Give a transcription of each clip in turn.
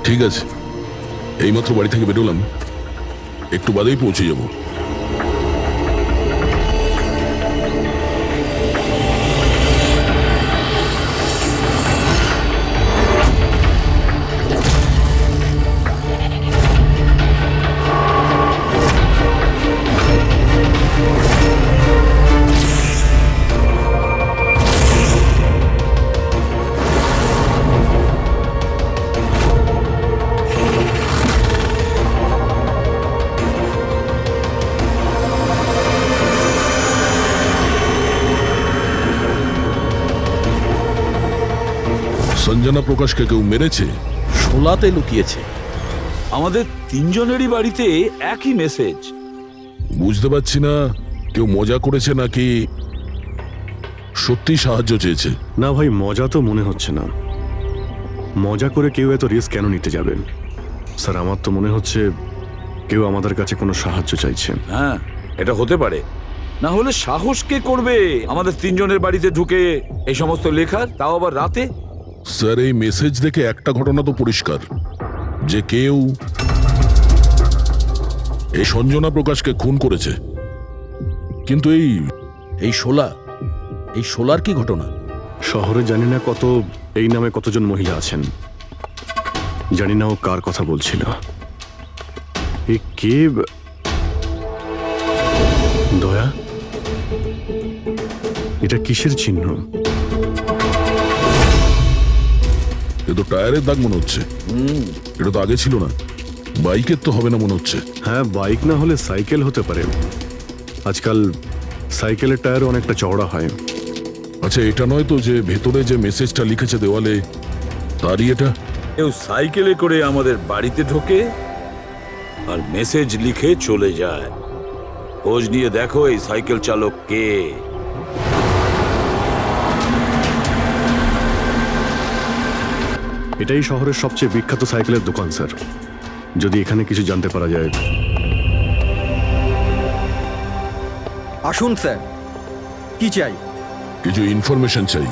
ঠিক আছে, এইমাত্র বাড়ি থেকে বেরোলাম, একটু বাদেই পৌঁছে যাব। সঞ্জনা প্রকাশকে কেউ মেরেছে? শোলাতে লুকিয়েছে। আমাদের তিনজনেরই বাড়িতে একই মেসেজ। বুঝতে পারছি না কেউ মজা করেছে নাকি সত্যি সাহায্য চেয়েছে। না ভাই, মজা তো মনে হচ্ছে না। মজা করে কেউ এত রিস্ক কেন নিতে যাবে? স্যার, আমার তো মনে হচ্ছে কেউ আমাদের কাছে কোনো সাহায্য চাইছে। হ্যাঁ, এটা হতে পারে। না হলে সাহস কে করবে আমাদের তিনজনের বাড়িতে ঢুকে এই সমস্ত লেখার, তাও আবার রাতে? স্যার, এই মেসেজ দেখে একটা ঘটনা তো পরিষ্কার, যে কেউ এই সঞ্জনা প্রকাশকে খুন করেছে। কিন্তু এই শোলার কি ঘটনা? শহরে জানি না এই নামে কতজন মহিলা আছেন, জানি না ও কার কথা বলছিল। এই কে? দয়া, এটা কিসের চিহ্ন? এ তো টায়ারের দাগ মনে হচ্ছে। এটা তো আগে ছিল না। বাইকের তো হবে না মনে হচ্ছে। হ্যাঁ, বাইক না হলে সাইকেল হতে পারে। আজকাল সাইকেলের টায়ার অনেকটা চওড়া হয়। আচ্ছা, এটা নয় তো যে ভেতরে যে মেসেজটা লিখেছে দেওয়ালে, তারই এটা? কেউ সাইকেলে করে আমাদের বাড়িতে ঢোকে আর মেসেজ লিখে চলে যায়। খোঁজ নিয়ে দেখো এই সাইকেল চালক কে। এটাই শহরের সবচেয়ে বিখ্যাত সাইকেলের দোকান স্যার। যদি এখানে কিছু জানতে পারা যায়। আসুন স্যার, কি চাই? কিছু ইনফরমেশন চাই।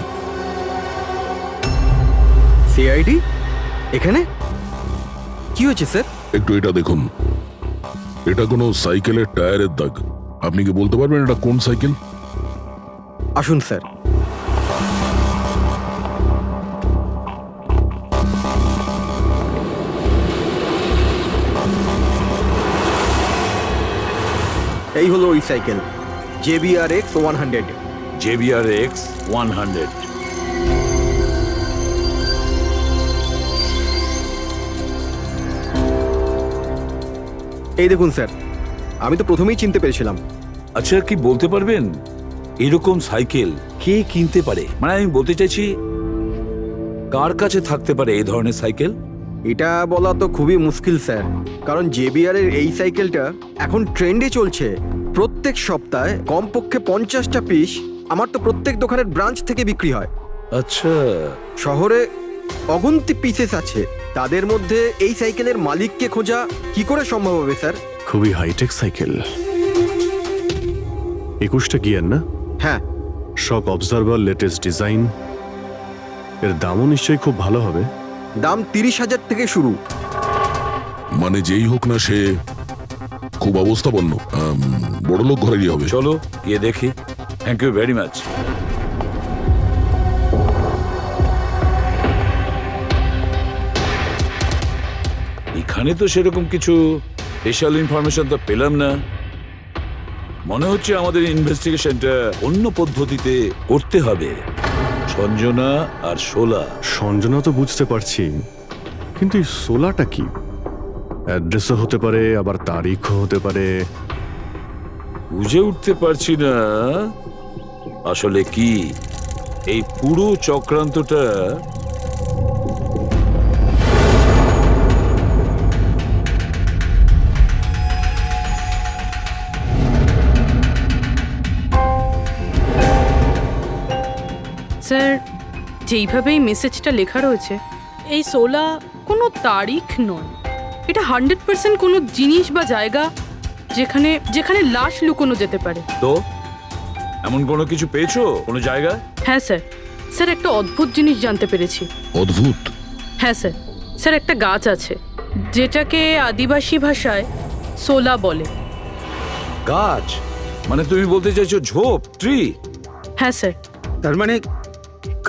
সিআইডি এখানে? কি হয়েছে স্যার? একটু এটা দেখুন, এটা কোনো সাইকেলের টায়ারের দাগ। আপনি কি বলতে পারবেন এটা কোন সাইকেল? আসুন স্যার। এই হলো ওই সাইকেল, JBRX 100। JBRX 100। এই দেখুন স্যার, আমি তো প্রথমেই চিনতে পেরেছিলাম। আচ্ছা, কি বলতে পারবেন এরকম সাইকেল কে কিনতে পারে? মানে আমি বলতে চাইছি, কার কাছে থাকতে পারে এই ধরনের সাইকেল? এটা বলা তো খুবই মুশকিল স্যার, কারণ JBR এর এই সাইকেলটা এখন ট্রেন্ডে চলছে। প্রত্যেক সপ্তাহে কমপক্ষে 50টা পিস আমার তো প্রত্যেক দোকানের ব্রাঞ্চ থেকে বিক্রি হয়। আচ্ছা, শহরে অগন্তি পিসেস আছে, তাদের মধ্যে এই সাইকেলের মালিককে খোঁজা কি করে সম্ভব হবে স্যার? খুবই হাইটেক সাইকেল। 21টা গিয়ার না? হ্যাঁ। শক অবজারভার, লেটেস্ট ডিজাইন। এর দামও নিশ্চয়ই খুব ভালো হবে। দাম 30,000 থেকে শুরু। মানে যেই হোক না সে খুব অবস্থাপন্ন, বড়লোক ঘরেরই হবে। চলো গিয়ে দেখি। Thank you very much. এখানে তো সেরকম কিছু স্পেশাল ইনফরমেশন তো পেলাম না। মনে হচ্ছে আমাদের ইনভেস্টিগেশনটা অন্য পদ্ধতিতে করতে হবে। সঞ্জনা আর শোলা। সঞ্জনা তো বুঝতে পারছি, কিন্তু এই সোলাটা কি? অ্যাড্রেসও হতে পারে, আবার তারিখও হতে পারে। বুঝে উঠতে পারছি না আসলে কি এই পুরো চক্রান্তটা। স্যার, যেইভাবে এই মেসেজটা লেখা রয়েছে, এই 16 কোনো তারিখ নয়। এটা 100% কোনো জিনিস বা জায়গা যেখানে যেখানে লাশ লুকোনো যেতে পারে। তো এমন কোনো কিছু পেয়েছো কোনো জায়গা? হ্যাঁ স্যার, স্যার একটা অদ্ভুত জিনিস জানতে পেরেছি। অদ্ভুত? হ্যাঁ স্যার, স্যার একটা গাছ আছে যেটাকে আদিবাসী ভাষায় সোলা বলে। গাছ মানে তুমি বলতে চাইছো ঝোপ, ট্রি? হ্যাঁ স্যার। তার মানে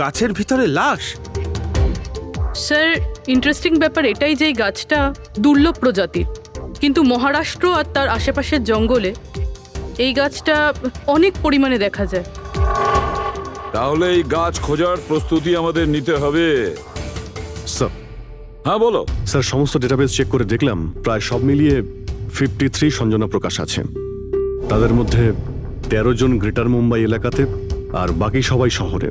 গাছের ভিতরে লাশ? স্যার ইন্টারেস্টিং ব্যাপার এটাই যে এই গাছটা দুর্লভ প্রজাতির, কিন্তু মহারাষ্ট্র আর তার আশেপাশের জঙ্গলে এই গাছটা অনেক পরিমাণে দেখা যায়। তাহলে এই গাছ খোঁজার প্রস্তুতি আমাদের নিতে হবে। স্যার হ্যাঁ বলো। স্যার সমস্ত ডেটাবেস চেক করে দেখলাম প্রায় সব মিলিয়ে 53 সঞ্জনা প্রকাশ আছে। তাদের মধ্যে 13 জন গ্রেটার মুম্বাই এলাকাতে আর বাকি সবাই শহরে।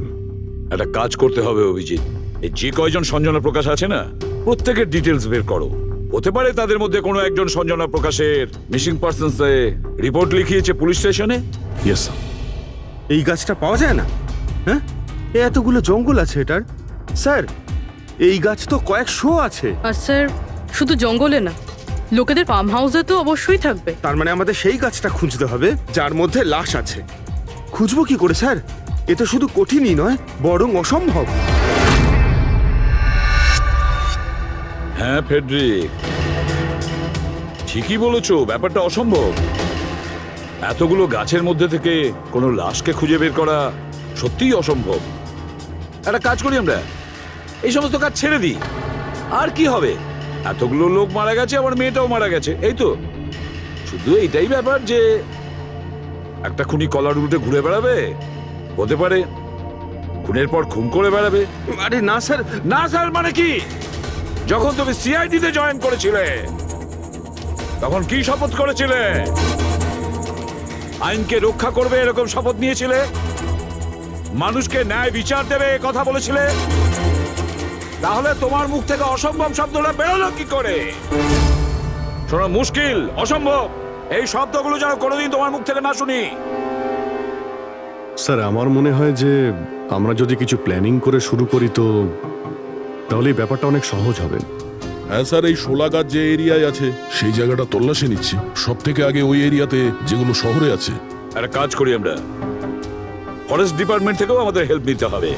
একটা কাজ করতে হবে অভিজিৎ, এই যে কয়জন সঞ্জনা প্রকাশ আছে না প্রত্যেকের ডিটেলস বের করো। হতে পারে তাদের মধ্যে কোনো একজন সঞ্জনা প্রকাশের মিসিং পার্সনস রিপোর্ট লিখিয়েছে পুলিশ স্টেশনে। Yes sir. এই গাছটা পাওয়া যায় না? হ্যাঁ, এতগুলো জঙ্গল আছে এটার। স্যার এই গাছ তো কয়েকশো আছে। আর স্যার শুধু জঙ্গলে না, লোকেদের ফার্ম হাউসে তো অবশ্যই থাকবে। তার মানে আমাদের সেই গাছটা খুঁজতে হবে যার মধ্যে লাশ আছে। খুঁজবো কি করে স্যার? এ তো শুধু কঠিনই নয়, বরং অসম্ভব। হ্যাঁ ফেডরিক, ঠিকই বলেছো, ব্যাপারটা অসম্ভব। এতগুলো গাছের মধ্যে থেকে কোনো লাশকে খুঁজে বের করা সত্যিই অসম্ভব। একটা কাজ করি আমরা, এই সমস্ত কাজ ছেড়ে দিই। আর কি হবে, এতগুলো লোক মারা গেছে, আমার মেয়েটাও মারা গেছে, এই তো। শুধু এইটাই ব্যাপার যে একটা খুনি কলার উল্টে ঘুরে বেড়াবে, হতে পারে খুনের পর খুন করে বেড়াবে। আরে না স্যার। না স্যার মানে কি? যখন তুমি সিআইডি তে জয়েন করেছিলে তখন কি শপথ করেছিলে? আইনকে রক্ষা করবে এরকম শপথ নিয়েছিলে? মানুষকে ন্যায় বিচার দেবে এ কথা বলেছিলে? তাহলে তোমার মুখ থেকে অসম্ভব শব্দটা বেরোলো কি করে? শোনো, মুশকিল, অসম্ভব, এই শব্দগুলো যেন কোনোদিন তোমার মুখ থেকে না শুনি। স্যার আমার মনে হয় যে আমরা যদি কিছু প্ল্যানিং করে শুরু করি তো তাহলে এই ব্যাপারটা অনেক সহজ হবে। হ্যাঁ স্যার, এই শোলা গাছ যে এরিয়ায় আছে সেই জায়গাটা তল্লাশি নিচ্ছি। সব থেকে আগে ওই এরিয়াতে যেগুলো শহরে আছে। একটা কাজ করি আমরা, ফরেস্ট ডিপার্টমেন্ট থেকেও আমাদের হেল্প নিতে হবে।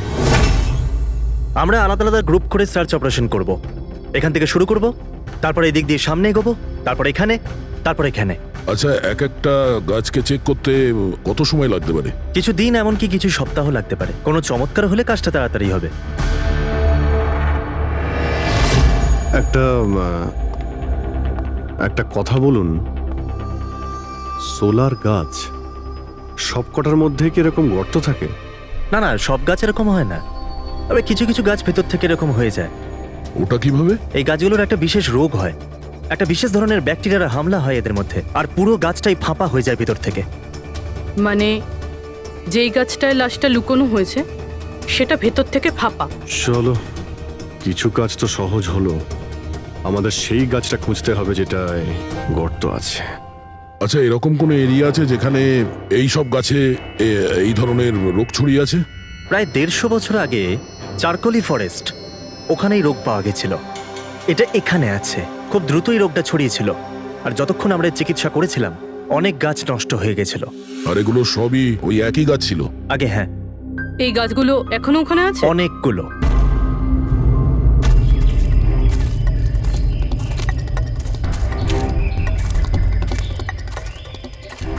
আমরা আলাদা আলাদা গ্রুপ করে সার্চ অপারেশন করব। এখান থেকে শুরু করব, তারপর এই দিক দিয়ে সামনে এগোবো, তারপর এখানে, তারপর এখানে। আচ্ছা, এক একটা গাছকে চেক করতে কত সময় লাগতে পারে? কিছু দিন, এমনকি কিছু সপ্তাহ লাগতে পারে। কোনো চমৎকার হলে কাজটা তাড়াতাড়ি হবে। একটা কথা বলুন, সোলার গাছ সব কটার মধ্যে কি এরকম গর্ত থাকে? না না, সব গাছ এরকম হয় না, তবে কিছু কিছু গাছ ভেতর থেকে এরকম হয়ে যায়। ওটা কিভাবে? এই গাছগুলোর একটা বিশেষ রোগ হয়, একটা বিশেষ ধরনের ব্যাকটেরিয়ার হামলা হয় এদের মধ্যে, আর পুরো গাছটাই ফাঁপা হয়ে যায় ভেতর থেকে। মানে যেই গাছটায় লাশটা লুকোনো হয়েছে সেটা ভেতর থেকে ফাঁপা। চলো, কিছু কাজ তো সহজ হলো। আমাদের সেই গাছটা খুঁজতে হবে যেটায় গর্ত আছে। আচ্ছা, এরকম কোনো এরিয়া আছে যেখানে এই সব গাছে এই ধরনের রোগ ছড়িয়ে আছে? প্রায় 150 বছর আগে চারকোলি ফরেস্ট, ওখানেই রোগ পাওয়া গেছিল। এটা এখানে আছে। খুব দ্রুতই রোগটা ছড়িয়েছিল, আর যতক্ষণ আমরা চিকিৎসা করেছিলাম অনেক গাছ নষ্ট হয়ে গেছিল। আর এগুলো সবই ওই একই গাছ ছিল? আগে হ্যাঁ, এই গাছগুলো এখনো ওখানে আছে? অনেকগুলো।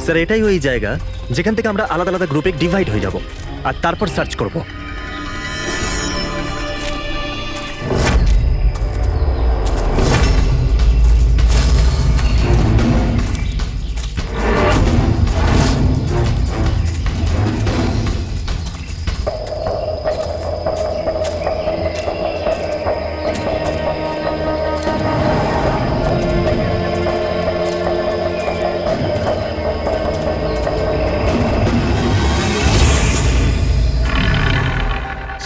স্যার এটাই ওই জায়গা যেখান থেকে আমরা আলাদা আলাদা গ্রুপে ডিভাইড হয়ে যাব আর তারপর সার্চ করব।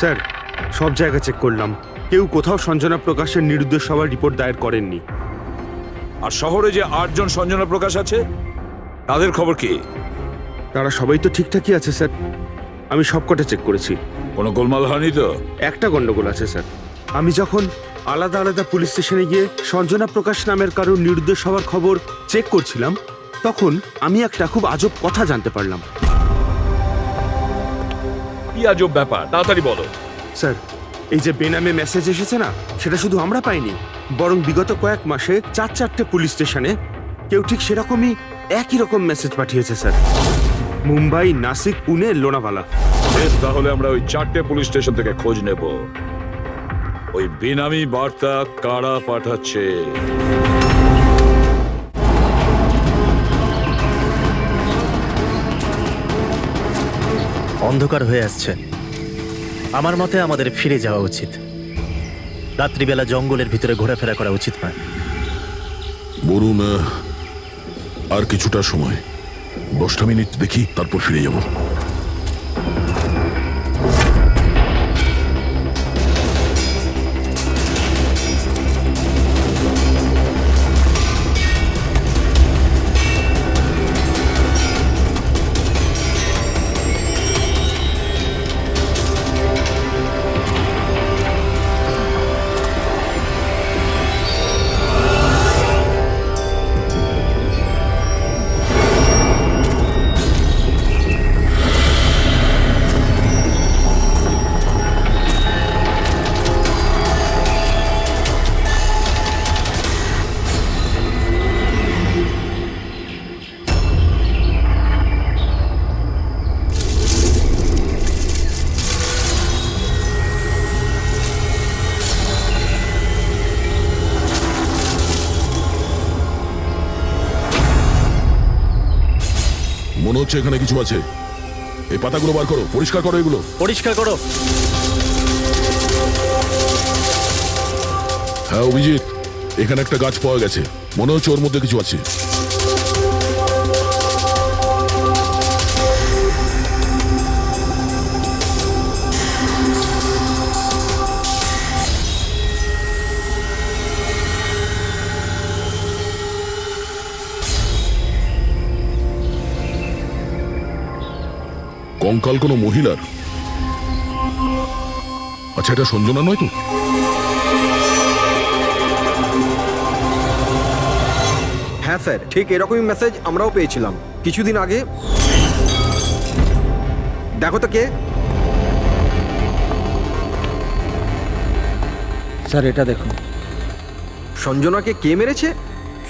স্যার সব জায়গা চেক করলাম, কেউ কোথাও সঞ্জনা প্রকাশের নিরুদ্দেশ হওয়ার রিপোর্ট দায়ের করেননি। আর শহরে যে 8 জন সঞ্জনা প্রকাশ আছে তাদের খবর কি? তারা সবাই তো ঠিকঠাকই আছে স্যার, আমি সবকটা চেক করেছি। কোনো গোলমাল হয়নি তো? একটা গন্ডগোল আছে স্যার। আমি যখন আলাদা আলাদা পুলিশ স্টেশনে গিয়ে সঞ্জনা প্রকাশ নামের কারোর নিরুদ্দেশ হওয়ার খবর চেক করছিলাম, তখন আমি একটা খুব আজব কথা জানতে পারলাম। কি আজব ব্যাপার, তাড়াতাড়ি বলো। স্যার এই যে বেনামে মেসেজ এসেছে না, সেটা শুধু আমরা পাইনি, বরং বিগত কয়েক মাসে 4-4টে পুলিশ স্টেশনে কেউ ঠিক সেরকমই একই রকম মেসেজ পাঠিয়েছে স্যার। মুম্বাই, নাসিক, পুনে, লোনাভালা। বেশ, তাহলে আমরা ওই 4টে পুলিশ স্টেশন থেকে খোঁজ নেব ওই বেনামি বার্তা কারা পাঠাচ্ছে। অন্ধকার হয়ে আসছে। আমার মতে আমাদের ফিরে যাওয়া উচিত। রাত্রিবেলা জঙ্গলের ভিতরে ঘোরাফেরা করা উচিত নয়। বলুন, আর কিছুটা সময়, 10টা মিনিট দেখি, তারপর ফিরে যাব। মনে হচ্ছে এখানে কিছু আছে। এই পাতাগুলো বার করো, পরিষ্কার করো এগুলো। পরিষ্কার করো। হ্যাঁ অভিজিৎ, এখানে একটা গাছ পাওয়া গেছে, মনে হচ্ছে ওর মধ্যে কিছু আছে। কঙ্কাল কোনো মহিলার? আচ্ছা, এটা সঞ্জনা নয় তো? হ্যাঁ স্যার, ঠিক এরকমই মেসেজ আমরাও পেয়েছিলাম কিছুদিন আগে। দেখো তো কে। স্যার এটা দেখুন। সঞ্জনাকে কে মেরেছে?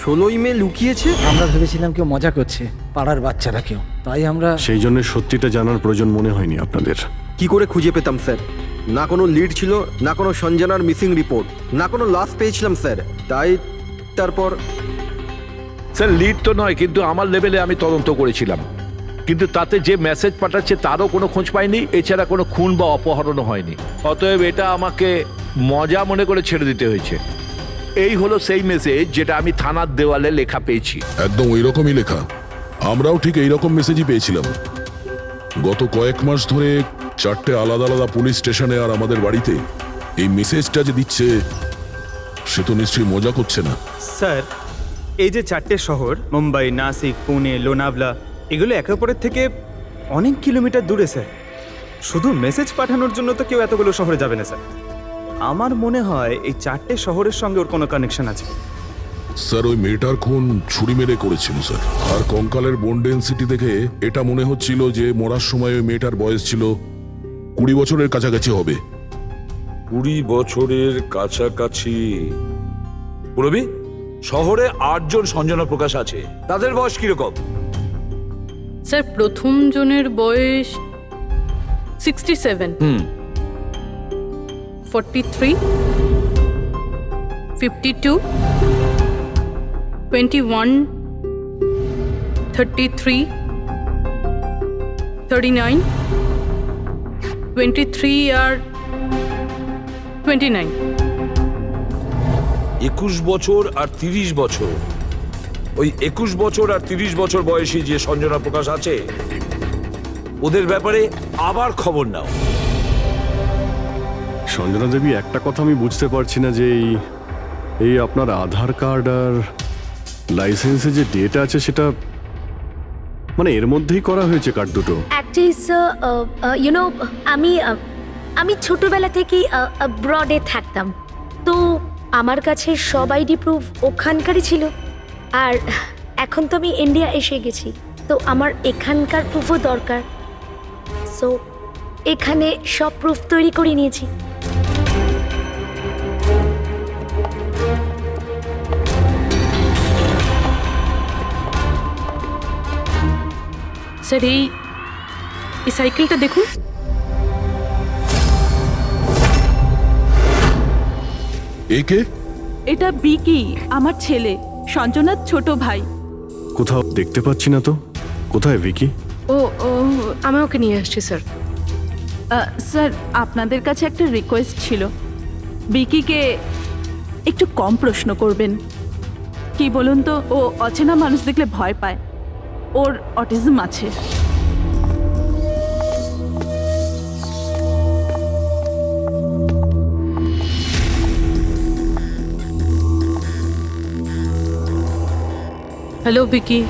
16ই মে লুকিয়েছে। আমরা ভেবেছিলাম কেউ মজা করছে, পাড়ার বাচ্চারা কেউ, তাই আমরা সেই জন্য সত্যিটা জানার প্রয়োজন মনে হয়নি আপনাদের। কি করে খুঁজে পেতাম স্যার? না কোনো লিড ছিল, না কোনো সঞ্জনার মিসিং রিপোর্ট, না কোনো লাশ পেয়েছিলাম স্যার। তাই তারপর স্যার লিড তো নয়, কিন্তু আমার লেভেলে আমি তদন্ত করেছিলাম, কিন্তু তাতে যে মেসেজ পাঠাচ্ছে তারও কোনো খোঁজ পাইনি, এছাড়া কোনো খুন বা অপহরণও হয়নি। অতএব এটা আমাকে মজা মনে করে ছেড়ে দিতে হয়েছে। এই হলো সেই মেসেজ যেটা আমি থানার দেওয়ালে লেখা পেয়েছি। একদম ওই রকমই লেখা। আমরাও ঠিক এইরকম মেসেজই পেয়েছিলাম। গত কয়েক মাস ধরে 4টে আলাদা আলাদা পুলিশ স্টেশনে আর আমাদের বাড়িতে এই মেসেজটা যে দিচ্ছে, সে তো নিশ্চয়ই মজা করছে না। স্যার, এই যে 4টে শহর মুম্বাই, নাসিক, পুনে, লোনাভলা, এগুলো একে অপরের থেকে অনেক কিলোমিটার দূরে স্যার। শুধু মেসেজ পাঠানোর জন্য তো কেউ এতগুলো শহরে যাবে না স্যার। আমার মনে হয় এই 4টে শহরের সঙ্গে ওর কোনো কানেকশন আছে। স্যার, ওই মেয়েটার খুন ছুরি মেরে করেছিল স্যার। আর কঙ্কালের বোন ডেন্সিটি দেখে এটা মনে হচ্ছিল যে মরার সময় ওই মেয়েটার বয়স ছিল 20 বছরের কাছাকাছি হবে। 20 বছরের কাছাকাছি? পুরবি, শহরে 8 জন সঞ্জনা প্রকাশ আছে, তাদের বয়স কিরকম? স্যার, প্রথম জনের বয়স 67, 43, 52, 21, 33, 39, 23 আর 29। 21 বছর আর 30 বছর। ওই 21 বছর আর 30 বছর বয়সী যে সঞ্জনা প্রকাশ আছে, ওদের ব্যাপারে আবার খবর নাও। সঞ্জনা দেবী, একটা কথা আমি বুঝতে পারছি না যে এই আপনার আধার কার্ড আর লাইসেন্সে যে ডেট আছে সেটা মানে এর মধ্যেই করা হয়েছে কার্ড দুটো। অ্যাকচুয়ালি স্যার, আমি ছোটবেলা থেকেই ব্রডে থাকতাম, তো আমার কাছে সব আইডি প্রুফ ওখানকারই ছিল। আর এখন তো আমি ইন্ডিয়া এসে গেছি, তো আমার এখানকার প্রুফও দরকার। সো এখানে সব প্রুফ তৈরি করে নিয়েছি। স্যার এই সাইকেলটা দেখুন। একে এটা বিকি, আমার ছেলে, সঞ্জনার ছোট ভাই। কোথাও দেখতে পাচ্ছি না তো। কোথায় ভিকি? ও ও আমি ওকে নিয়ে আসছি স্যার। স্যার আপনাদের কাছে একটা রিকোয়েস্ট ছিল, বিকিকে একটু কম প্রশ্ন করবেন। কি বলুন তো, ও অচেনা মানুষ দেখলে ভয় পায়, ওর অটিজম আছে। হ্যালো বিকি।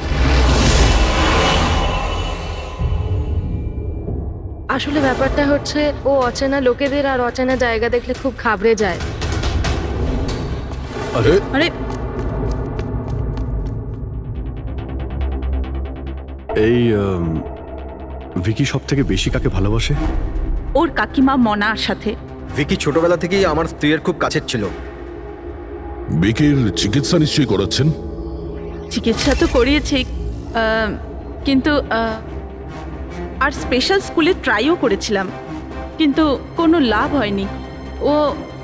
আসলে ব্যাপারটা হচ্ছে ও অচেনা লোকেদের আর অচেনা জায়গা দেখলে খুব ঘাবড়ে যায়। আরে আরে এই ভিকি সব থেকে বেশি কাকে ভালোবাসে? ওর কাকিমা মনার সাথে। ভিকি ছোটবেলা থেকেই আমার স্ত্রীর খুব কাছের ছিল। বিকির চিকিৎসা নিশ্চয়ই করাচ্ছেন। চিকিৎসা তো করিয়েছি, কিন্তু আর স্পেশাল স্কুলে ট্রাইও করেছিলাম, কিন্তু কোনো লাভ হয়নি। ও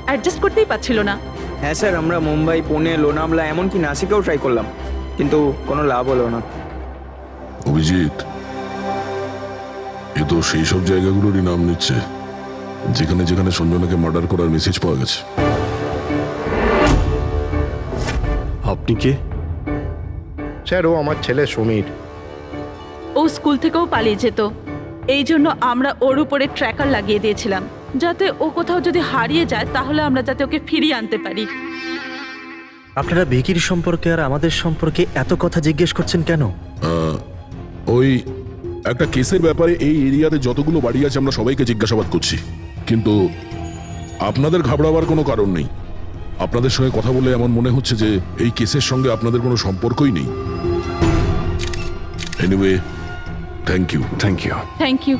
অ্যাডজাস্ট করতেই পারছিল না। হ্যাঁ স্যার, আমরা মুম্বাই, পুনে, লোনাভলা এমনকি নাসিকেও ট্রাই করলাম, কিন্তু কোনো লাভ হলো না। অভিজিৎ, এ তো সেই সব জায়গাগুলোরই নাম নিচ্ছে যেখানে যেখানে সঞ্জনাকে মার্ডার করার মেসেজ পাওয়া গেছে। আপনি কে? স্যার, ও আমার ছেলে সমীর। ও স্কুল থেকেও পালিয়ে যেত, এই জন্য আমরা ওর উপরে ট্র্যাকার লাগিয়ে দিয়েছিলাম, যাতে ও কোথাও যদি হারিয়ে যায় তাহলে আমরা যাতে ওকে ফিরিয়ে আনতে পারি। আপনারা ভিকির সম্পর্কে আর আমাদের সম্পর্কে এত কথা জিজ্ঞেস করছেন কেন? ওই একটা কেসের ব্যাপারে এই এরিয়াতে যতগুলো বাড়ি আছে আমরা সবাইকে জিজ্ঞাসাবাদ করছি, কিন্তু আপনাদের ঘাবড়াবার কোনো কারণ নেই। আপনাদের সঙ্গে কথা বলে এমন মনে হচ্ছে যে এই কেসের সঙ্গে আপনাদের কোনো সম্পর্কই নেই। Anyway, thank you. Thank you. Thank you.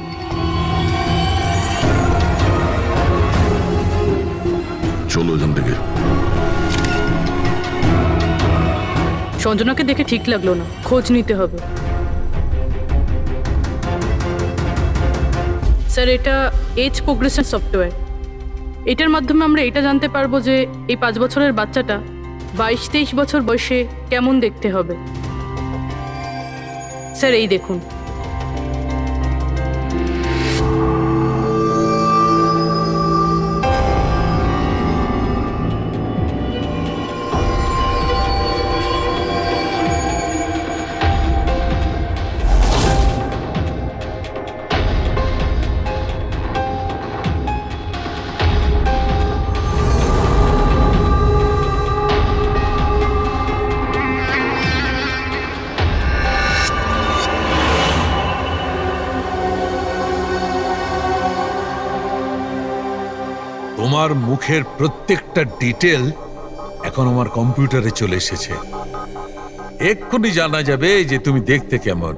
চলো এখান থেকে। সঞ্জনাকে দেখে ঠিক লাগলো না, খোঁজ নিতে হবে। স্যার, এটা এজ প্রোগ্রেশন সফটওয়্যার। এটার মাধ্যমে আমরা এটা জানতে পারবো যে এই 5 বছরের বাচ্চাটা 22-23 বছর বয়সে কেমন দেখতে হবে। স্যার এই দেখুন। তোমার মুখের প্রত্যেকটা ডিটেল এখন আমার কম্পিউটারে চলে এসেছে। এক্ষুনি জানা যাবে যে তুমি দেখতে কেমন।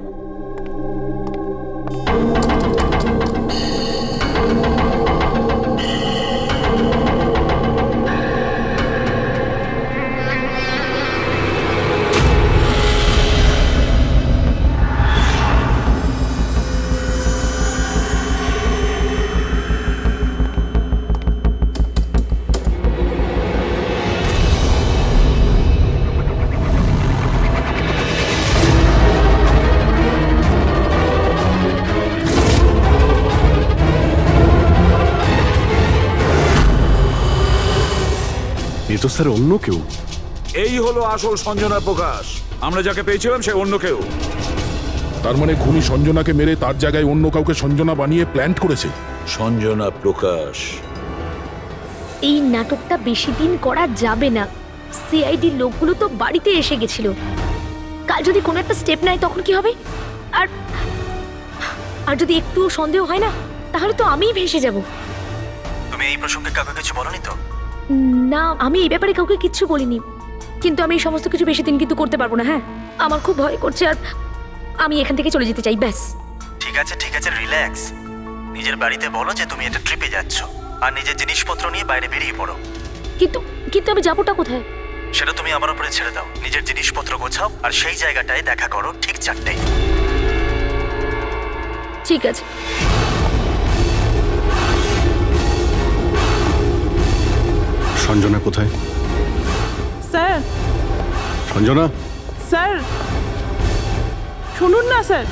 এ তো স্যার অন্য কেউ। এই হলো আসল সঞ্জনা প্রকাশ। আমরা যাকে পেয়েছিলাম সে অন্য কেউ। তার মানে খুনি সঞ্জনাকে মেরে তার জায়গায় অন্য কাউকে সঞ্জনা বানিয়ে প্ল্যান্ট করেছে। সঞ্জনা প্রকাশ। এই নাটকটা বেশি দিন করা যাবে না। সিআইডি লোকগুলো তো বাড়িতে এসে গেছিল। কাল যদি কোনো একটা স্টেপ নেয় তখন কি হবে? আর আর যদি একটুও সন্দেহ হয় না, তাহলে তো আমিই ভেসে যাব। তুমি এই প্রসঙ্গে কাউকে কিছু বলনি তো? না, আমি এই ব্যাপারে কাউকে কিচ্ছু বলিনি, কিন্তু আমি এই সমস্ত কিছু বেশি দিন কিন্তু করতে পারবো না। হ্যাঁ, আমার খুব ভয় করছে আর আমি এখান থেকে চলে যেতে চাই, ব্যাস। ঠিক আছে রিল্যাক্স। নিজের বাড়িতে বলো যে তুমি এটা ট্রিপে যাচ্ছ আর নিজের জিনিসপত্র নিয়ে বাইরে বেরিয়ে পড়ো। কিন্তু কিন্তু আমি যাবোটা কোথায়? সেটা তুমি আমার উপরে ছেড়ে দাও। নিজের জিনিসপত্র গোছাও আর সেই জায়গাটায় দেখা করো ঠিক 4টায়। ঠিক আছে। সঞ্জনা কোথায়? স্যার, সঞ্জনা, স্যার শুনুন না স্যার,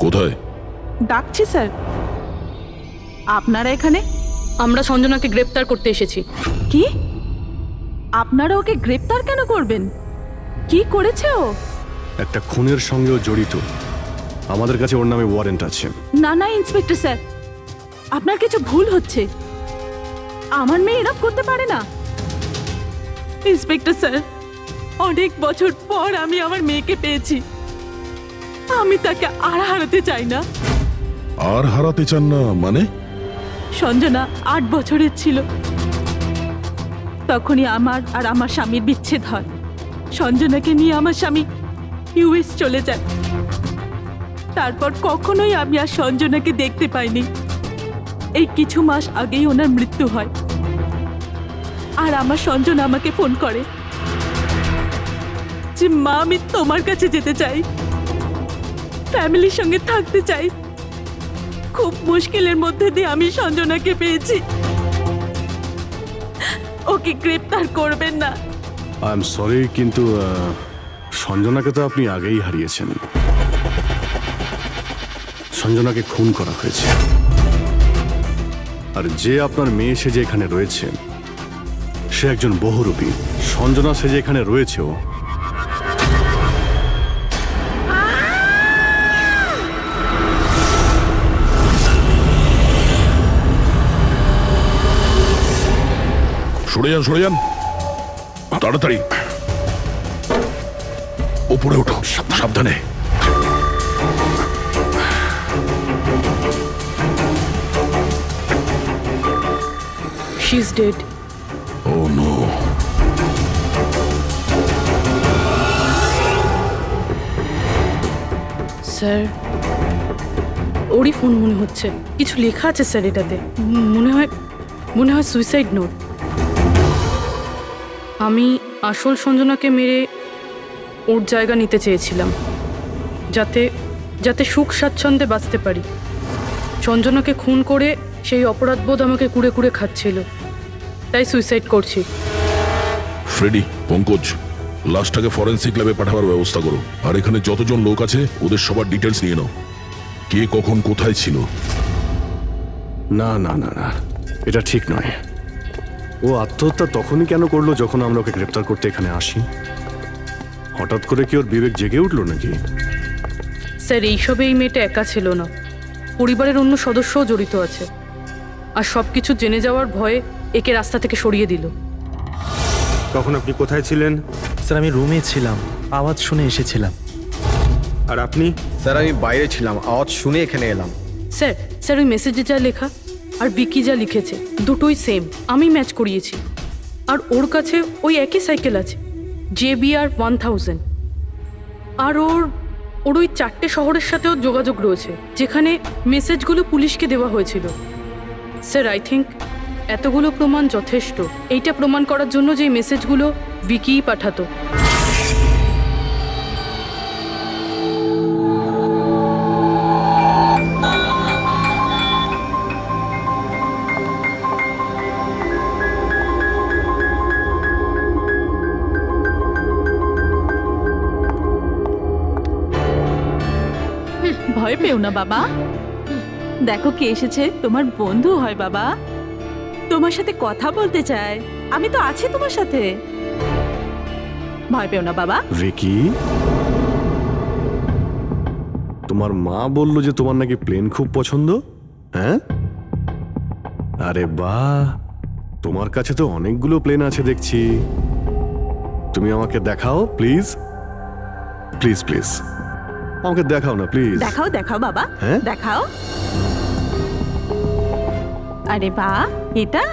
কোথায়? ডাকছি স্যার। আপনারা এখানে? আমরা সঞ্জনাকে গ্রেপ্তার করতে এসেছি। কি? আপনারা ওকে গ্রেপ্তার কেন করবেন? কি করেছে ও? একটা খুনের সঙ্গেও জড়িত। আমাদের কাছে ওর নামে ওয়ারেন্ট আছে। না না ইন্সপেক্টর স্যার, আপনার কিছু ভুল হচ্ছে। আমার মেয়ে এরকম করতে পারে না। ইন্সপেক্টর স্যার, অনেক বছর পর আমি আমার মেয়েকে পেয়েছি। আমি তাকে আর হারাতে চাই না। আর হারাতে চান না মানে? সঞ্জনা 8 বছরের ছিল, তখনই আমার আর আমার স্বামীর বিচ্ছেদ হয়। সঞ্জনাকে নিয়ে আমার স্বামী ইউএস চলে যায়। তারপর কখনোই আমি আর সঞ্জনাকে দেখতে পাইনি। এই কিছু মাস আগেই ওনার মৃত্যু হয়। আর আমার সঞ্জনা আমাকে ফোন করে যে মা, আমি তোমার কাছে যেতে চাই, ফ্যামিলির সঙ্গে থাকতে চাই। খুব মুশকিলের মধ্যে দিয়ে আমি সঞ্জনাকে পেয়েছি। ওকে গ্রেপ্তার করবেন না। আই এম সরি, কিন্তু সঞ্জনাকে তো আপনি আগেই হারিয়েছেন। সঞ্জনাকে খুন করা হয়েছে। আর যে আপনার মেয়ে সেজে এখানে রয়েছে সে একজন বহুরূপী। সঞ্জনা সেজে এখানে রয়েছেও। সরে যান, সরে যান, তাড়াতাড়ি ওপরে ওঠো, সাবধানে। She is dead. Oh no. Sir, ওরই ফোন মনে হচ্ছে। কিছু লেখা আছে স্যার এটাতে। মনে হয় সুইসাইড নোট। আমি আসল সঞ্জনাকে মেরে ওর জায়গা নিতে চেয়েছিলাম, যাতে সুখ স্বাচ্ছন্দ্যে বাঁচতে পারি। সঞ্জনাকে খুন করে সেই অপরাধবোধ আমাকে কুড়ে কুড়ে খাচ্ছিল, তাই সুইসাইড করছি। ফ্রেডি, পঙ্কজ, লাশটাকে ফরেন্সিক ল্যাবে পাঠাবার ব্যবস্থা করো। আর এখানে যতজন লোক আছে ওদের সবার ডিটেলস নিয়ে নাও। কে কখন কোথায় ছিল। না না না না, এটা ঠিক নয়। ও আত্মহত্যা তখনই কেন করলো যখন আমরা ওকে গ্রেপ্তার করতে এখানে আসি? হঠাৎ করে কি ওর বিবেক জেগে উঠলো নাকি? স্যার, এইসবে এই মেয়েটা একা ছিল না, পরিবারের অন্য সদস্যও জড়িত আছে। আর সব কিছু জেনে যাওয়ার ভয়ে একে রাস্তা থেকে সরিয়ে দিল। তখন আপনি কোথায় ছিলেন? স্যার আমি রুমে ছিলাম, আওয়াজ শুনে এসেছিলাম। আর আপনি? স্যার আমি বাইরে ছিলাম, আওয়াজ শুনে এখানে এলাম। স্যার ওই মেসেজে যা লেখা আর বিকি যা লিখেছে দুটোই সেম। আমি ম্যাচ করিয়েছি। আর ওর কাছে ওই একই সাইকেল আছে, JBR 1000। আর ওর ওই 4টে শহরের সাথেও যোগাযোগ রয়েছে যেখানে মেসেজগুলো পুলিশকে দেওয়া হয়েছিল। স্যার, আই থিঙ্ক এতগুলো প্রমাণ যথেষ্ট এইটা প্রমাণ করার জন্য যে এই মেসেজগুলো বিকিই পাঠাতো। ভয় পেও না বাবা, দেখো কে এসেছে। তোমার বন্ধু হয় বাবা, তোমার সাথে কথা বলতে চায়। আমি তো আছি তোমার সাথে, ভয় পেও না বাবা। ভিকি, তোমার মা বলল যে তোমার নাকি প্লেন খুব পছন্দ। হ্যাঁ, আরে বাহ, তোমার কাছে তো অনেকগুলো প্লেন আছে দেখছি। তুমি আমাকে দেখাও প্লিজ, প্লিজ প্লিজ আমাকে দেখাও না প্লিজ। দেখাও দেখাও বাবা, হ্যাঁ? দেখাও। আরে বাহ, এটা?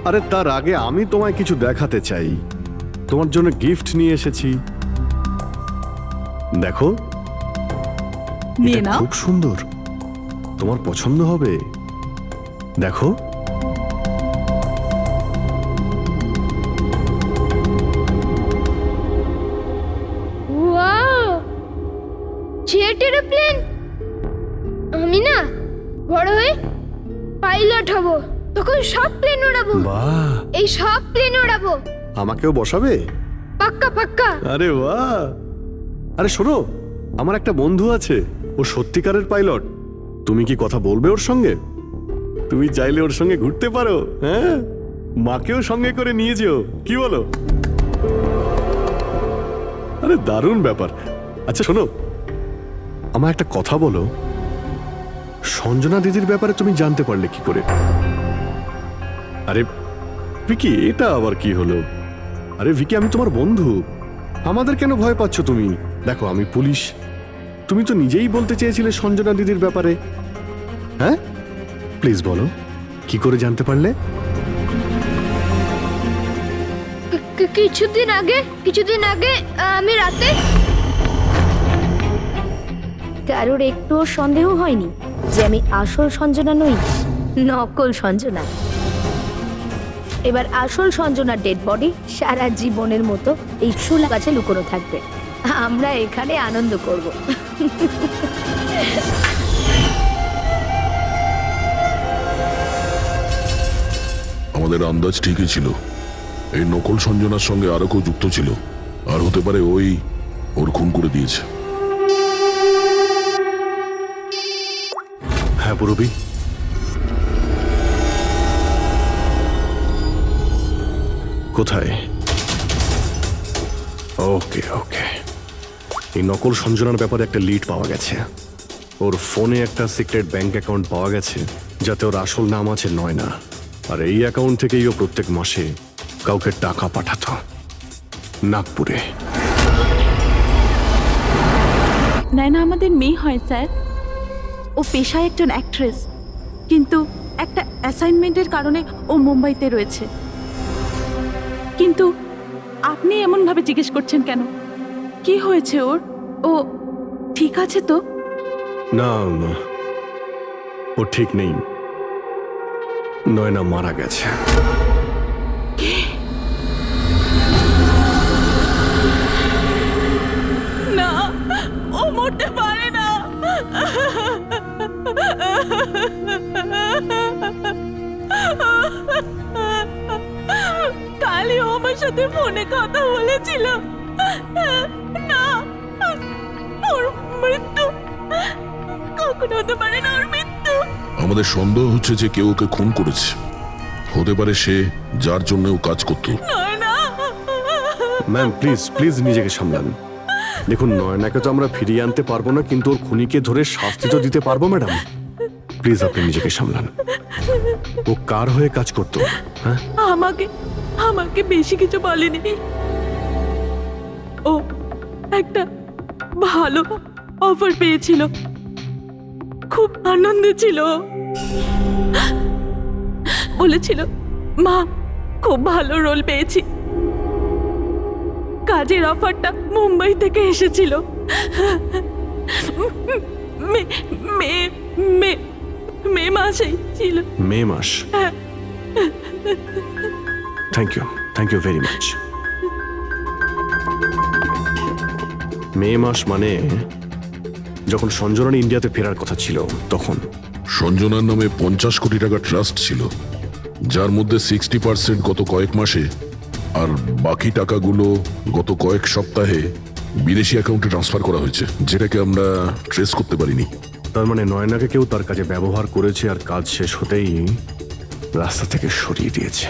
আরে তার আগে আমি তোমায় কিছু দেখাতে চাই। তোমার জন্য গিফট নিয়ে এসেছি, দেখো। নিয়ে এটা নাও। খুব সুন্দর, তোমার পছন্দ হবে, দেখো। Wow, aeroplane? আমি না বড় হয়ে পাইলট হব, তখন সব প্লেন ওড়াবো, বাহ, এই সব প্লেন ওড়াবো, আমাকেও বসাবে? পাক্কা পাক্কা। আরে বাহ! আরে শোনো, আমার একটা বন্ধু আছে, ও সত্যিকারের পাইলট। তুমি কি কথা বলবে ওর সঙ্গে? তুমি চাইলে ওর সঙ্গে ঘুরতে পারো, হ্যাঁ? মাকেও সঙ্গে করে নিয়ে যেও, কি বলো? আরে দারুণ ব্যাপার। আচ্ছা শোনো, আমার একটা কথা বলো, সঞ্জনা দিদির ব্যাপারে তুমি জানতে পারলে কি করে? আরে ভিকি, এটা আবার কি হলো? আরে ভিকি, আমি তোমার বন্ধু, আমাদের কেন ভয় পাচ্ছ তুমি? দেখো আমি পুলিশ, তুমি তো নিজেই বলতে চেয়েছিলে সঞ্জনা দিদির ব্যাপারে, হ্যাঁ? প্লিজ বলো, কি করে জানতে পারলে? কিছুদিন আগে আমি রাতে। কারোর একটুও সন্দেহ হয়নি যে আমি আসল সঞ্জনা নই, নকল সঞ্জনা। এবার আসল সঞ্জনার ডেড বডি সারা জীবনের মতো এই শুলা গাছে লুকোনো থাকবে। আমরা এখানে আনন্দ করব। আমাদের আন্দাজ ঠিকই ছিল, এই নকল সঞ্জনার সঙ্গে আরো কেউ যুক্ত ছিল, আর হতে পারে ওই ওর খুন করে দিয়েছে। হ্যাঁ পুরবি, কোথায়? ওকে ওকে, এই নকল সঞ্জনার ব্যাপারে একটা লিড পাওয়া গেছে। ওর ফোনে একটা সিক্রেট ব্যাংক অ্যাকাউন্ট পাওয়া গেছে, যাতে ওর আসল নাম আছে নয়না, আর এই অ্যাকাউন্ট থেকেই ও প্রত্যেক মাসে কাউকে টাকা পাঠাতো নাগপুরে। নয়না আমাদের মেয়ে হয় স্যার, ও পেশায় একজন অ্যাক্ট্রেস, কিন্তু একটা অ্যাসাইনমেন্টের কারণে ও মুম্বাইতে রয়েছে। কিন্তু আপনি এমনভাবে জিজ্ঞেস করছেন কেন? কি হয়েছে ওর? ও ঠিক আছে তো? না না, ও ঠিক নেই, নয়না মারা গেছে। না, ও মরতে পারে না। কালই ও আমার সাথে ফোনে কথা বলেছিল। না, ওর মৃত্যু কখনো হতে পারে না, ওর মৃত্যু। আমাদের সন্দেহ হচ্ছে যে কেউ ওকে খুন করেছে, হতে পারে সে যার জন্য ও কাজ করত। ম্যাম প্লিজ প্লিজ নিজেকে সামলান। দেখুন, নয়নাকে তো আমরা ফিরিয়ে আনতে পারবো না, কিন্তু ওর খুনিকে ধরে শাস্তি তো দিতে পারবো ম্যাডাম। প্লিজ আপনি নিজেকে সামলান। ও কার হয়ে কাজ করতো? হ্যাঁ, আমাকে বেশি কিছু বলেনি। ও একটা ভালো অফার পেয়েছিল, খুব আনন্দে ছিল। বলেছিল, মা খুব ভালো রোল পেয়েছি। কাজের অফারটা মুম্বাই থেকে এসেছিল। মে মাসেই ছিল। মে মাস? Thank you very much. May মাস মানে যখন সঞ্জনার ইন্ডিয়াতে ফেরার কথা ছিল তখন। সঞ্জনার নামে 50 কোটি টাকা ট্রাস্ট ছিল, যার মধ্যে 60% গত কয়েক মাসে আর বাকি টাকাগুলো গত কয়েক সপ্তাহে বিদেশি অ্যাকাউন্টে ট্রান্সফার করা হয়েছে, যেটাকে আমরা ট্রেস করতে পারিনি। তার মানে নয়নাকে কেউ তার কাজে ব্যবহার করেছে, আর কাজ শেষ হতেই রাস্তা থেকে সরিয়ে দিয়েছে।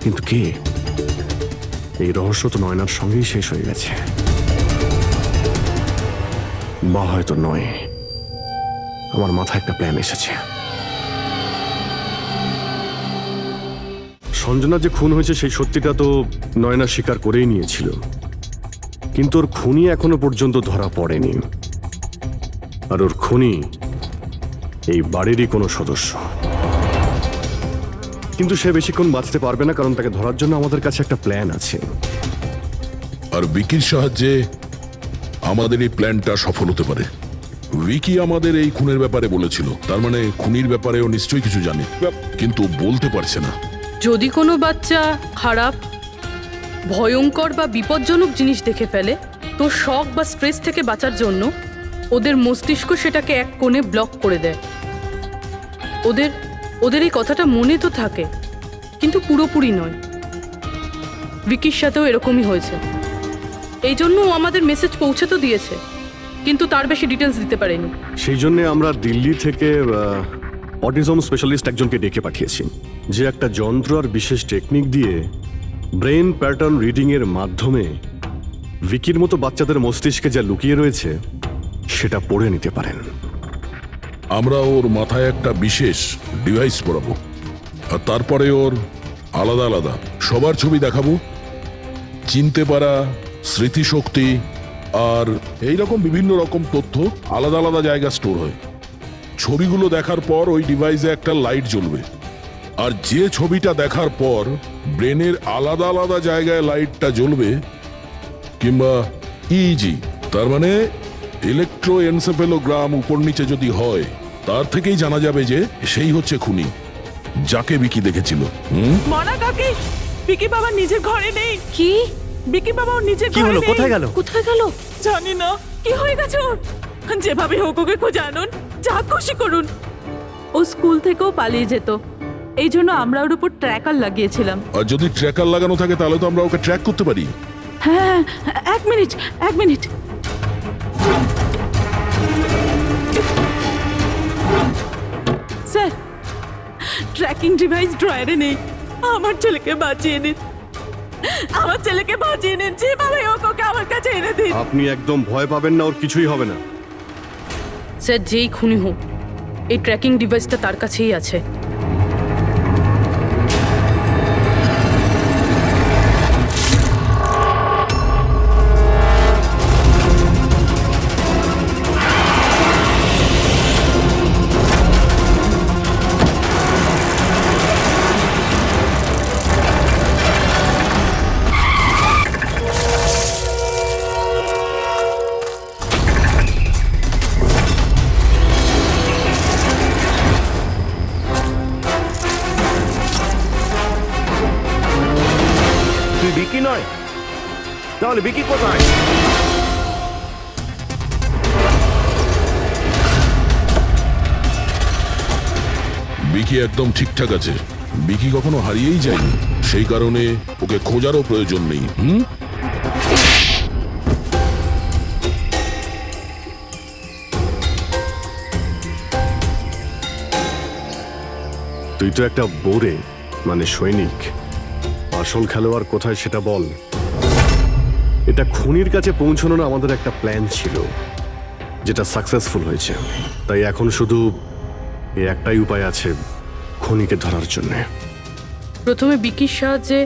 কিন্তু কে? এই রহস্য তো নয়নার সঙ্গেই শেষ হয়ে গেছে, বা হয়তো নয়। আমার মাথায় একটা প্ল্যান এসেছে। সঞ্জনা যে খুন হয়েছে সেই সত্যিটা তো নয়না স্বীকার করেই নিয়েছিল, কিন্তু ওর খুনি এখনো পর্যন্ত ধরা পড়েনি। আর ওর খুনি এই বাড়িরই কোনো সদস্য। কিন্তু সে বেশিক্ষণ বাঁচতে পারবে না, কারণ তাকে ধরার জন্য আমাদের কাছে একটা প্ল্যান আছে। আর বিকির সাহায্যে আমাদের এই প্ল্যানটা সফল হতে পারে। উইকি আমাদের এই খুনের ব্যাপারে বলেছিল, তার মানে খুনির ব্যাপারেও নিশ্চয়ই কিছু জানে, কিন্তু বলতে পারছে না। যদি কোনো বাচ্চা খারাপ, ভয়ঙ্কর বা বিপজ্জনক জিনিস দেখে ফেলে, তো শক বা স্ট্রেস থেকে বাঁচার জন্য ওদের মস্তিষ্ক সেটাকে এক কোণে ব্লক করে দেয়। ওদের ওদের এই কথাটা মনে তো থাকে, কিন্তু পুরোপুরি নয়। ভিকির সাথেও এরকমই হয়েছে। এই জন্য ও আমাদের মেসেজ পৌঁছে তো দিয়েছে, কিন্তু তার বেশি ডিটেলস দিতে পারেনি। সেই জন্যে আমরা দিল্লি থেকে অটিজম স্পেশালিস্ট একজনকে ডেকে পাঠিয়েছি, যে একটা যন্ত্র আর বিশেষ টেকনিক দিয়ে ব্রেন প্যাটার্ন রিডিংয়ের মাধ্যমে ভিকির মতো বাচ্চাদের মস্তিষ্কে যা লুকিয়ে রয়েছে সেটা পড়ে নিতে পারেন। আমরা ওর মাথায় একটা বিশেষ ডিভাইস পরাবো, আর তারপরে ওর আলাদা আলাদা সবার ছবি দেখাবো। চিনতে পারা, স্মৃতিশক্তি আর এইরকম বিভিন্ন রকম তথ্য আলাদা আলাদা জায়গা স্টোর হয়। ছবিগুলো দেখার পর ওই ডিভাইসে একটা লাইট জ্বলবে, আর যে ছবিটা দেখার পর ব্রেনের আলাদা আলাদা জায়গায় লাইটটা জ্বলবে, কিংবা ইজি তার মানে ইলেকট্রোএনসেফেলোগ্রাম উপর নিচে যদি হয়, তার থেকেই জানা যাবে যে সেই হচ্ছে খুনি, যাকে বিকি দেখেছিল। মনা কাকি, বিকি বাবা নিজের ঘরে নেই। কি? বিকি বাবা ওর নিজের কি ঘরে হলো? নেই। কোথায় গেল? কোথায় গেল? জানি না কি হয়ে গেছে ওর। যেভাবে হোক ওকে খুঁজে আনুন, যা খুশি করুন। ও স্কুল থেকেও পালিয়ে যেত, এই জন্য আমরা ওর উপর ট্র্যাকার লাগিয়েছিলাম। আর যদি ট্র্যাকার লাগানো থাকে তাহলে তো আমরা ওকে ট্র্যাক করতে পারি। হ্যাঁ, এক মিনিট। স্যার, ট্র্যাকিং ডিভাইস ড্রয়ারে নেই। আমার ছেলেকে বাঁচিয়ে নিন, যেভাবে হোক ওকে আমার কাছে এনে দিন। আপনি একদম ভয় পাবেন না, ওর কিছুই হবে না। স্যার, যেই খুনি হোক, এই ট্র্যাকিং ডিভাইসটা তার কাছেই আছে। তুই বিকি নয়, তাহলে বিকি কোথায়? বিকি একদম ঠিকঠাক আছে। বিকি কখনো হারিয়েই যায়নি, সেই কারণে ওকে খোঁজারও প্রয়োজন নেই। তুই তো একটা বোরে, মানে সৈনিক। আসল খেলোয়াড় কোথায় সেটা বল। এটা খুনির কাছে পৌঁছানোর আমাদের একটা প্ল্যান ছিল, যেটা সাকসেসফুল হয়েছে। তাই এখন শুধু এই একটাই উপায় আছে খুনিকে ধরার জন্য। প্রথমে বিকির সাহায্যে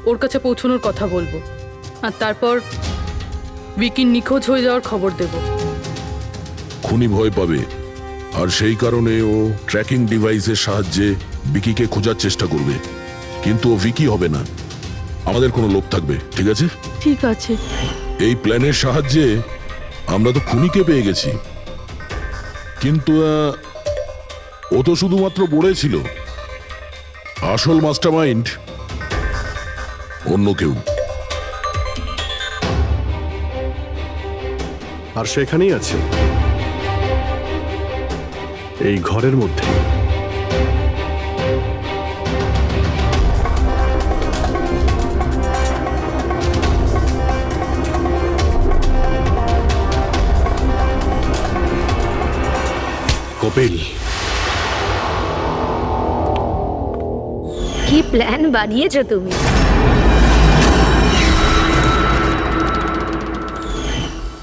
ওর কাছে পৌঁছানোর কথা বলবো, আর তারপর বিকির নিখোঁজ হয়ে যাওয়ার খবর দেব। খুনি ভয় পাবে, আর সেই কারণে ও ট্র্যাকিং ডিভাইসের সাহায্যে বিকিকে খোঁজার চেষ্টা করবে। কিন্তু ও বিকি হবে না, আমাদের কোনো লোক থাকবে, ঠিক আছে? ঠিক আছে। এই প্ল্যানের সাহায্যে আমরা তো খুনিকে পেয়ে গেছি, কিন্তু ও তো শুধুমাত্র বলেছিল। আসল মাস্টারমাইন্ড অন্য কেউ। আর সেখানেই আছে, এই ঘরের মধ্যে। কপিল, কি প্ল্যান বানিয়েছো তুমি?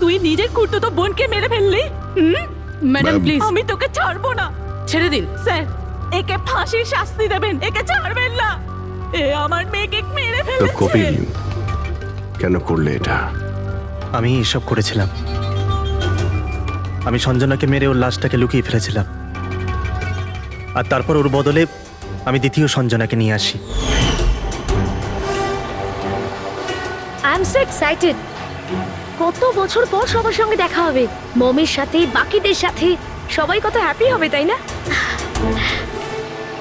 তুই নিজের খুঁড়তুতো বোনকে মেরে ফেললি। ম্যাডাম প্লিজ, আমি তোকে ছাড়বো না। ছেড়ে দিন। স্যার, একে ফাঁসির শাস্তি দেবেন, একে ছাড়বেন না। এ আমার মেয়েকে মেরে তো ফেলেছে। কপিল কেন করলে এটা? আমি এসব করেছিলাম। আমি সঞ্জনাকে মেরে ওর লাশটাকে লুকিয়ে ফেলেছিলাম, আর তারপর ওর বদলে আমি দ্বিতীয় সঞ্জনাকে নিয়ে আসি। I am so excited. কত বছর পর সবার সঙ্গে দেখা হবে, মমির সাথে, বাকিদের সাথে। সবাই কত হ্যাপি হবে, তাই না?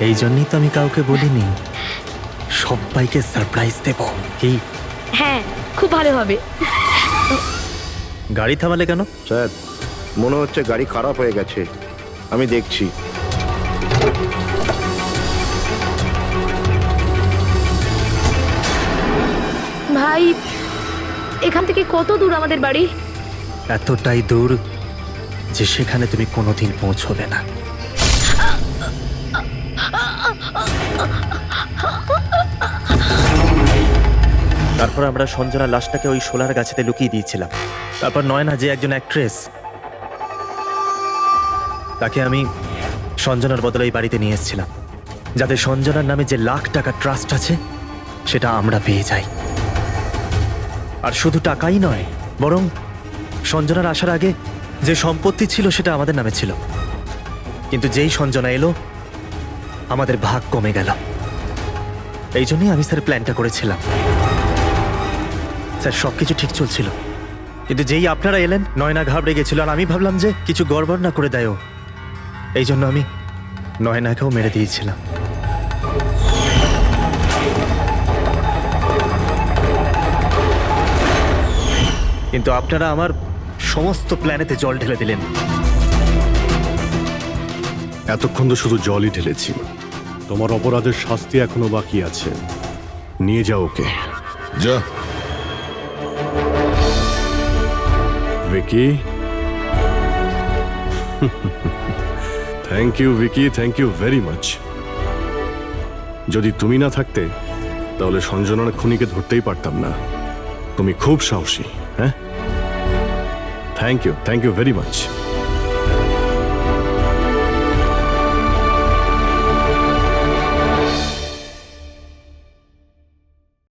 এই জন্যই তো আমি কাউকে বলিনি, সবাইকে সারপ্রাইজ দেব। কি? হ্যাঁ, খুব ভালো হবে। গাড়ি থামালে কেন? স্যার, মনে হচ্ছে গাড়ি খারাপ হয়ে গেছে, আমি দেখছি। ভাই, এখান থেকে কত দূর আমাদের বাড়ি? এতটাই দূর যে সেখানে তুমি কোনোদিন পৌঁছবে না। তারপর আমরা সঞ্জনা লাশটাকে ওই শোলার গাছেতে লুকিয়ে দিয়েছিলাম। তারপর নয়না যে একজন অ্যাক্ট্রেস, তাকে আমি সঞ্জনার বদলে এই বাড়িতে নিয়ে এসেছিলাম, যাতে সঞ্জনার নামে যে লাখ টাকা ট্রাস্ট আছে সেটা আমরা পেয়ে যাই। আর শুধু টাকাই নয়, বরং সঞ্জনার আসার আগে যে সম্পত্তি ছিল সেটা আমাদের নামে ছিল, কিন্তু যেই সঞ্জনা এলো আমাদের ভাগ কমে গেল। এই জন্যই আমি স্যার প্ল্যানটা করেছিলাম। স্যার সবকিছু ঠিক চলছিল, কিন্তু যেই আপনারা এলেন নয়না ঘাবড়ে গেছিল, আর আমি ভাবলাম যে কিছু গড়বড় না করে দেয় ও। এই জন্য আমি নয়নাকেও মেরে দিয়েছিলাম। কিন্তু আপনারা আমার সমস্ত প্ল্যানেতে জল ঢেলে দিলেন। এতক্ষণ তো শুধু জলই ঢেলেছি। তোমার অপরাধের শাস্তি এখনো বাকি আছে। নিয়ে যাও ওকে। যা। Vicky, thank you Vicky, thank you very much. যদি তুমি না থাকতে তাহলে সঞ্জনার খুনিকে ধরতেই পারতাম না। তুমি খুব সাহসী। হ্যাঁ, থ্যাংক ইউ ভেরি মাচ।